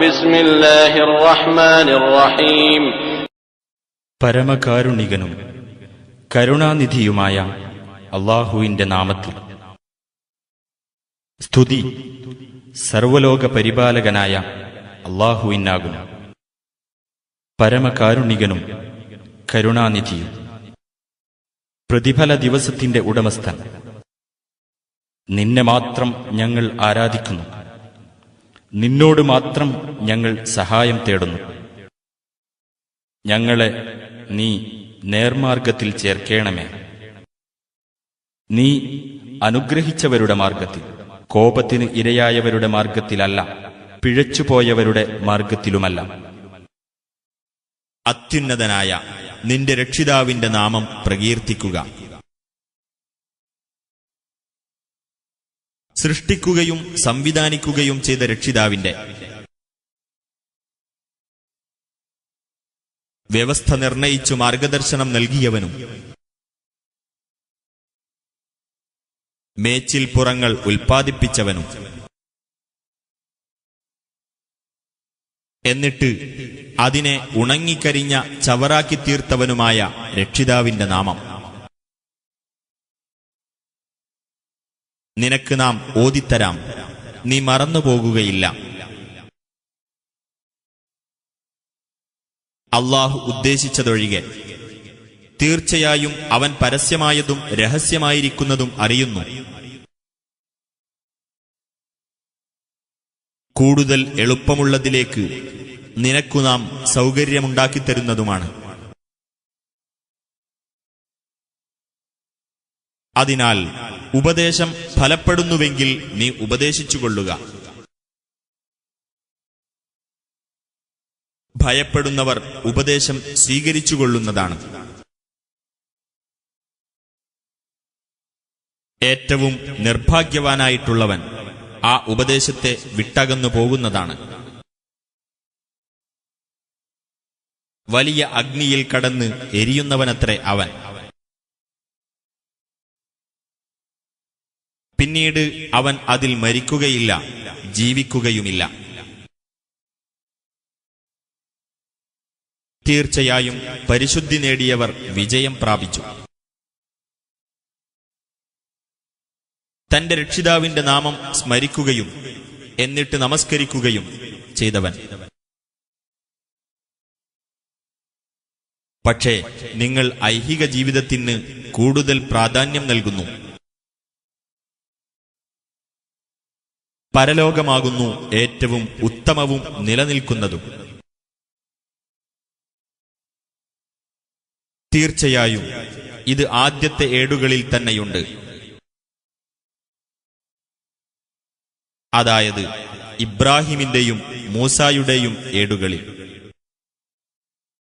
ബിസ്മില്ലാഹിർ റഹ്മാനിർ റഹീം. പരമകാരുണികനും കരുണാനിധിയുമായ അല്ലാഹുവിന്റെ നാമത്തിൽ. സ്തുതി സർവലോക പരിപാലകനായ അല്ലാഹുവിനാകുന്നു. പരമകാരുണികനും കരുണാനിധിയും. പ്രതിഫല ദിവസത്തിന്റെ ഉടമസ്ഥൻ. നിന്നെ മാത്രം ഞങ്ങൾ ആരാധിക്കുന്നു, നിന്നോട് മാത്രം ഞങ്ങൾ സഹായം തേടുന്നു. ഞങ്ങളെ നീ നേർമാർഗത്തിൽ ചേർക്കേണമേ. നീ അനുഗ്രഹിച്ചവരുടെ മാർഗത്തിൽ, കോപത്തിന് ഇരയായവരുടെ മാർഗത്തിലല്ല, പിഴച്ചുപോയവരുടെ മാർഗത്തിലുമല്ല. അത്യുന്നതനായ നിന്റെ രക്ഷിതാവിന്റെ നാമം പ്രകീർത്തിക്കുക. സൃഷ്ടിക്കുകയും സംവിധാനിക്കുകയും ചെയ്ത രക്ഷിതാവിന്റെ, വ്യവസ്ഥ നിർണയിച്ചു മാർഗദർശനം നൽകിയവനും, മേച്ചിൽ പുറങ്ങൾ ഉൽപ്പാദിപ്പിച്ചവനും, എന്നിട്ട് അതിനെ ഉണങ്ങിക്കരിഞ്ഞ ചവറാക്കി തീർത്തവനുമായ രക്ഷിതാവിന്റെ നാമം. നിനക്ക് നാം ഓതിത്തരാം, നീ മറന്നുപോകുകയില്ല. അല്ലാഹു ഉദ്ദേശിച്ചതൊഴികെ തീർച്ചയായും അവൻ പരസ്യമായതും രഹസ്യമായിരിക്കുന്നതും അറിയുന്നു. കൂടുതൽ എളുപ്പമുള്ളതിലേക്ക് നിനക്കു നാം സൗകര്യമുണ്ടാക്കിത്തരുന്നതുമാണ്. അതിനാൽ ഉപദേശം ഫലപ്പെടുന്നുവെങ്കിൽ നീ ഉപദേശിച്ചുകൊള്ളുക. ഭയപ്പെടുന്നവർ ഉപദേശം സ്വീകരിച്ചുകൊള്ളുന്നതാണ്. ഏറ്റവും നിർഭാഗ്യവാനായിട്ടുള്ളവൻ ആ ഉപദേശത്തെ വിട്ടകന്നു പോകുന്നതാണ്. വലിയ അഗ്നിയിൽ കടന്ന് എരിയുന്നവനത്രേ അവൻ. പിന്നീട് അവൻ അതിൽ മരിക്കുകയില്ല, ജീവിക്കുകയുമില്ല. തീർച്ചയായും പരിശുദ്ധി നേടിയവർ വിജയം പ്രാപിച്ചു. തന്റെ രക്ഷിതാവിന്റെ നാമം സ്മരിക്കുകയും എന്നിട്ട് നമസ്കരിക്കുകയും ചെയ്തവൻ. പക്ഷേ നിങ്ങൾ ഐഹിക ജീവിതത്തിന് കൂടുതൽ പ്രാധാന്യം നൽകുന്നു. പരലോകമാകുന്നു ഏറ്റവും ഉത്തമവും നിലനിൽക്കുന്നതും. തീർച്ചയായും ഇത് ആദ്യത്തെ ഏടുകളിൽ തന്നെയുണ്ട്, അതായത് ഇബ്രാഹിമിന്റെയും മൂസായുടെയും ഏടുകളിൽ.